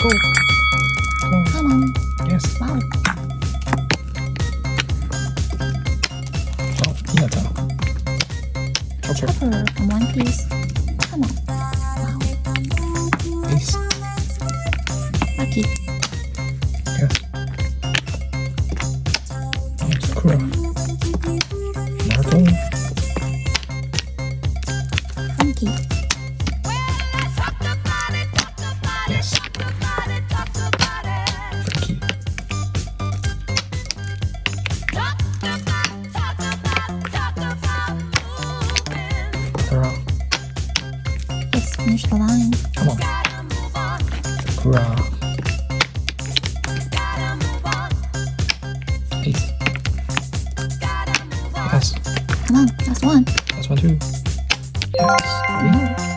Go. Go. Come on. Yes. Wow. Hinata. Joker. Cover from One Piece. Come on. Wow. Ace. Lucky. Yes. Sakura. Naruto. Funky. Yes. Frankie. Sakura. Yes, finish the line. Come on. Sakura. Ace. Yes. Come on, last one. That's one too. Yes. Green.